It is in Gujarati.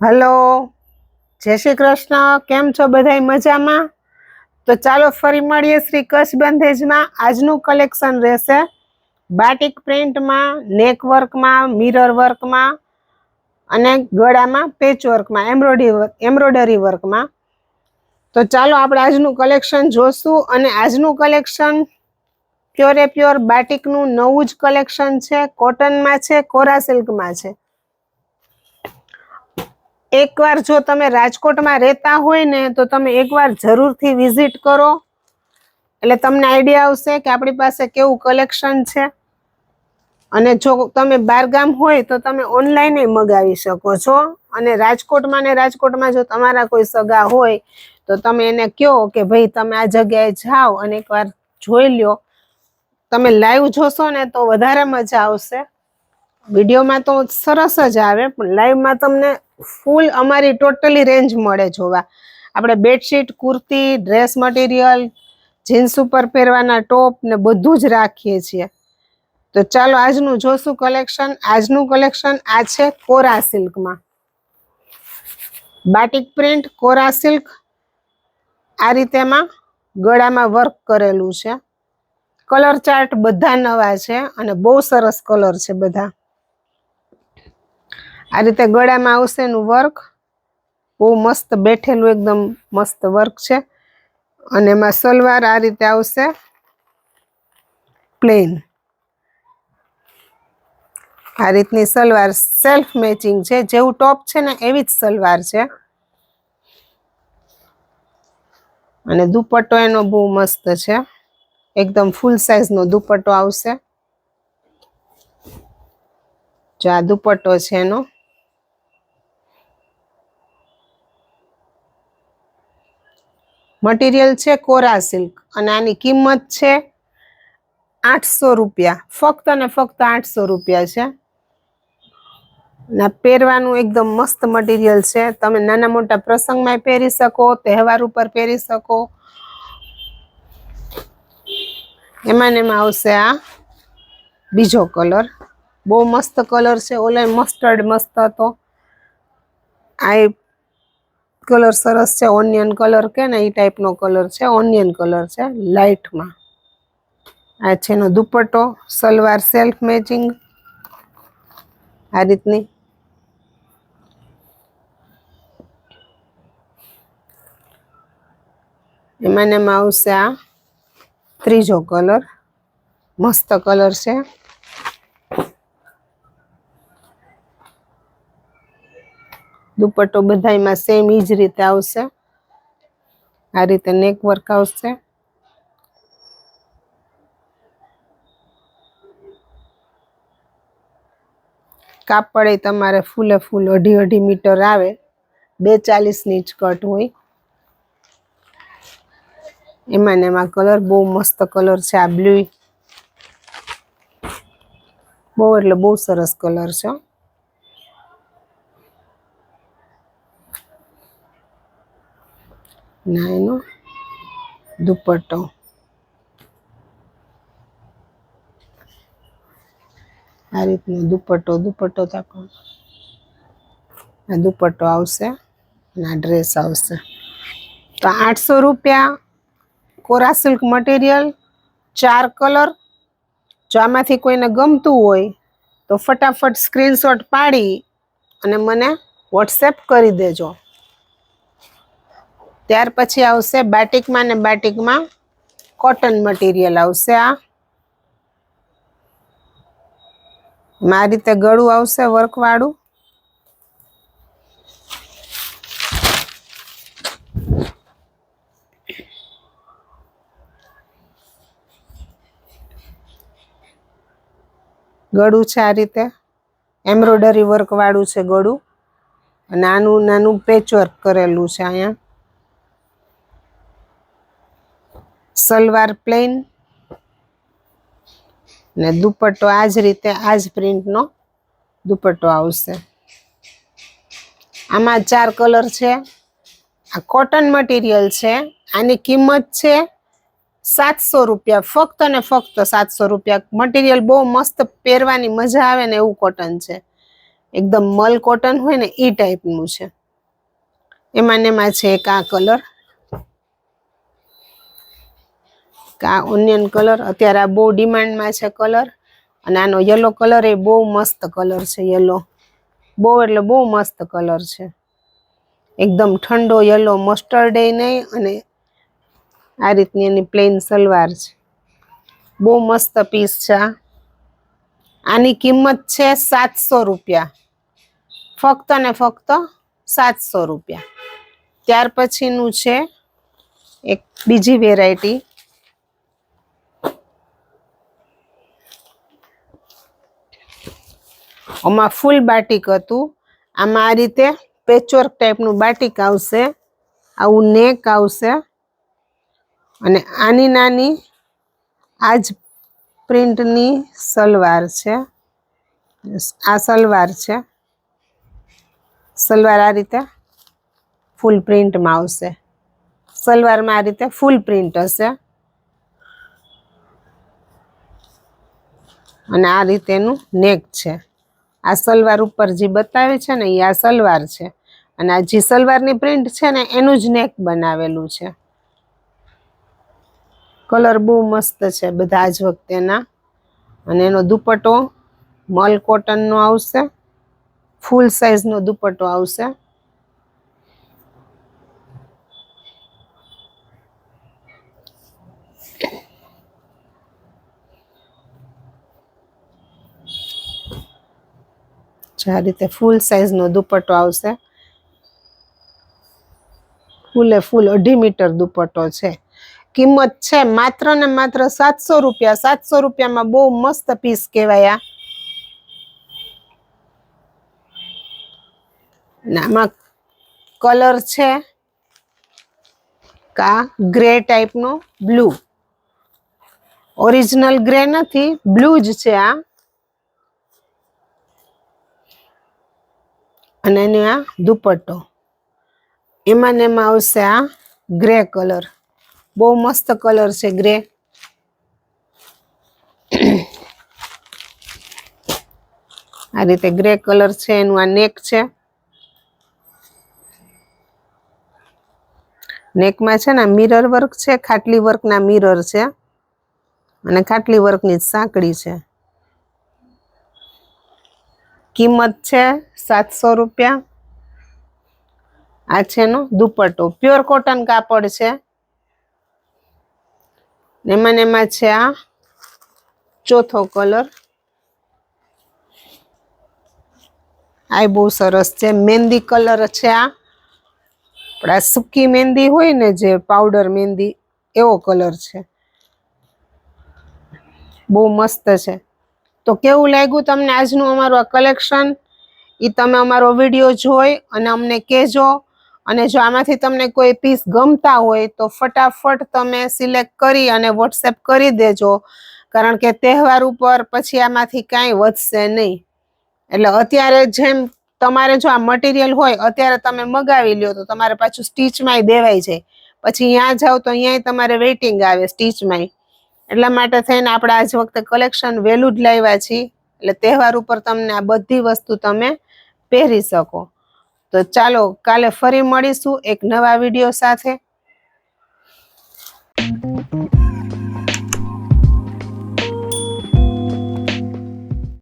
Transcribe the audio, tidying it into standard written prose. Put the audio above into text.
હલો, જય શ્રી કૃષ્ણ. કેમ છો બધાય મજામાં? તો ચાલો ફરી મળીએ શ્રી કચ્છ બંધેજમાં. આજનું કલેક્શન રહેશે બાટિક પ્રિન્ટમાં, નેક વર્કમાં, મિરર વર્કમાં અને ગળામાં પેચ વર્કમાં, એમ્બ્રોઇડરી વર્કમાં. તો ચાલો આપણે આજનું કલેક્શન જોશું. અને આજનું કલેક્શન પ્યોરે પ્યોર બાટિકનું નવું જ કલેક્શન છે. કોટનમાં છે, કોરા સિલ્કમાં છે. એકવાર જો તમે રાજકોટમાં રહેતા હોય ને તો તમે એકવાર જરૂરથી વિઝિટ કરો, એટલે તમને આઈડિયા આવશે કે આપણી પાસે કેવું કલેક્શન છે. અને જો તમે બહારગામ હોય તો તમે ઓનલાઈન મગાવી શકો છો. અને રાજકોટમાં જો તમારા કોઈ સગા હોય તો તમે એને કહો કે ભાઈ તમે આ જગ્યાએ જાઓ અને એકવાર જોઈ લ્યો. તમે લાઈવ જોશો ને તો વધારે મજા આવશે. વિડીયોમાં તો સરસ જ આવે, પણ લાઈવમાં તમને ફૂલ અમારી ટોટલી રેન્જ મળે જોવા. આપણે bedsheet, kurti, dress material, jeans ઉપર પહેરવાના ટોપ ને બધું જ રાખીએ છીએ. તો ચાલો આજનું જોશું કલેક્શન. આજનું કલેક્શન આ છે કોરા સિલ્કમાં. બાટિક પ્રિન્ટ, કોરા સિલ્ક. આ રીતે એમાં ગળામાં વર્ક કરેલું છે. કલર ચાર્ટ બધા નવા છે અને બહુ સરસ કલર છે બધા. આ રીતે ગળામાં આવશે એનું વર્ક. બહુ મસ્ત બેઠેલું એકદમ મસ્ત વર્ક છે. અને એમાં સલવાર આ રીતે આવશે પ્લેન. આ રીતની સલવાર સેલ્ફ મેચિંગ છે. જેવું ટોપ છે ને એવી જ સલવાર છે. અને દુપટ્ટો એનો બહુ મસ્ત છે. એકદમ ફૂલ સાઈઝનો દુપટ્ટો આવશે. જો આ દુપટ્ટો છે એનો. મટીરિયલ છે કોરા સિલ્ક અને આની કિંમત છે 800 રૂપિયા. ફક્ત ને ફક્ત 800 રૂપિયા છે. ના પહેરવાનું એકદમ મસ્ત મટીરિયલ છે. તમે નાના મોટા પ્રસંગમાં પહેરી શકો, તહેવાર ઉપર પહેરી શકો. એમાં આવશે આ બીજો કલર. બહુ મસ્ત કલર છે. ઓલા મસ્ટર્ડ મસ્ત હતો. આ કલર સરસ છે. ઓનિયન કલર કે ને એ ટાઈપનો કલર છે. ઓનિયન કલર છે લાઇટમાં. આ છે એનો દુપટ્ટો. સલવાર સેલ્ફ મેચિંગ આ રીતની. એમાં આવશે આ ત્રીજો કલર. મસ્ત કલર છે. દુપટ્ટો બધાયમાં સેમ ઈ જ રીતે આવશે. આ રીતે નેક વર્ક આવશે. કાપડ એ તમારે ફૂલે ફૂલ 2.5 મીટર આવે. 240ની જ કટ હોય. એમાં કલર બહુ મસ્ત કલર છે. આ બ્લુ બહુ એટલે બહુ સરસ કલર છે. ના એનો દુપટ્ટો. આ રીતનો દુપટ્ટો તાકો. આ દુપટ્ટો આવશે અને આ ડ્રેસ આવશે. તો 800 રૂપિયા કોરા સિલ્ક મટીરિયલ, 4 કલર. જો આમાંથી કોઈને ગમતું હોય તો ફટાફટ સ્ક્રીનશોટ પાડી અને મને વોટ્સએપ કરી દેજો. ત્યાર પછી આવશે બાટિકમાં ને બાટિકમાં કોટન મટીરિયલ આવશે. આ રીતે ગળું આવશે વર્કવાળું. ગળું છે આ રીતે એમ્બ્રોઇડરી વર્ક વાળું છે ગળું. અને આનું નાનું પેચ વર્ક કરેલું છે અહીંયા. સલવાર પ્લેન ને દુપટ્ટો આ જ રીતે આ જ પ્રિન્ટનો દુપટ્ટો આવશે. આમાં 4 કલર છે. આ કોટન મટીરિયલ છે. આની કિંમત છે 700 રૂપિયા. ફક્ત ને ફક્ત 700 રૂપિયા. મટીરિયલ બહુ મસ્ત, પહેરવાની મજા આવે ને એવું કોટન છે. એકદમ મલ કોટન હોય ને એ ટાઈપનું છે. એમાં ને એમાં છે એક આ કલર, આ ઓનિયન કલર અત્યારે આ બહુ ડિમાન્ડમાં છે કલર. અને આનો યલો કલર એ બહુ મસ્ત કલર છે. યલો બહુ એટલે બહુ મસ્ત કલર છે. એકદમ ઠંડો યલો, મસ્ટર્ડ એ નહીં. અને આ રીતની એની પ્લેન સલવાર છે. બહુ મસ્ત પીસ છે. આની કિંમત છે 700 રૂપિયા, ફક્ત ને ફક્ત 700 રૂપિયા. ત્યાર પછીનું છે એક બીજી વેરાયટી. આમાં ફૂલ બાટિક હતું. આમાં આ રીતે પેચવર્ક ટાઈપનું બાટિક આવશે, આવું નેક આવશે. અને આની નાની આ જ પ્રિન્ટની સલવાર છે. આ સલવાર છે. સલવાર આ રીતે ફૂલ પ્રિન્ટમાં આવશે. સલવારમાં આ રીતે ફૂલ પ્રિન્ટ હશે. અને આ રીતેનું નેક છે. આ સલવાર ઉપર જે બતાવે છે ને એ આ સલવાર છે. અને આ જે સલવારની પ્રિન્ટ છે ને એનું જ નેક બનાવેલું છે. કલર બહુ મસ્ત છે બધા જ વખતેના. અને એનો દુપટ્ટો મલ કોટનનો આવશે, ફૂલ સાઈઝનો દુપટ્ટો આવશે. આ રીતે ફૂલ સાઈઝનો દુપટ્ટો આવશે. ફૂલે ફૂલ 2.5 મીટર દુપટ્ટો છે. કિંમત છે માત્ર ને માત્ર 700 રૂપિયા. 700 રૂપિયામાં બહુ મસ્ત પીસ કહેવાય. આમાં કલર છે કા ગ્રે ટાઈપનો, બ્લુ. ઓરિજિનલ ગ્રે નથી, બ્લુ જ છે આ. અને એનો આ દુપટ્ટો એમાં ને એમાં આવશે આ ગ્રે કલર. બહુ મસ્ત કલર છે ગ્રે. આ રીતે ગ્રે કલર છે. એનું આ નેક છે. નેકમાં છે ને મિરર વર્ક છે, ખાટલી વર્કના મિરર છે. અને ખાટલી વર્કની સાંકળી છે. કિંમત છે 700 રૂપિયા. આ છે એનો દુપટ્ટો, પ્યોર કોટન કાપડ છે. એમાં ને એમાં છે આ ચોથો કલર. આ બહુ સરસ છે. મહેંદી કલર છે આ. પણ આ સૂકી મહેંદી હોય ને, જે પાવડર મહેંદી, એવો કલર છે. બહુ મસ્ત છે. તો કેવું લાગ્યું તમને આજનું અમારું આ કલેક્શન? એ તમે અમારો વિડીયો જોઈ અને અમને કહેજો. અને જો આમાંથી તમને કોઈ પીસ ગમતા હોય તો ફટાફટ તમે સિલેક્ટ કરી અને વોટ્સએપ કરી દેજો. કારણ કે તહેવાર ઉપર પછી આમાંથી કાંઈ વધશે નહીં. એટલે અત્યારે જેમ તમારે જો આ મટીરિયલ હોય અત્યારે તમે મગાવી લ્યો તો તમારે પાછું સ્ટીચમાંય દેવાઈ જાય. પછી અહીંયા જાઓ તો અહીંયાય તમારે વેઇટિંગ આવે સ્ટીચમાંય. એટલા માટે થઈને આપણે આજ વખતે કલેક્શન વહેલું જ લાવ્યા છીએ. એટલે તહેવાર ઉપર તમને આ બધી વસ્તુ તમે પહેરી શકો. તો ચાલો કાલે ફરી મળીશું એક નવા વિડીયો સાથે.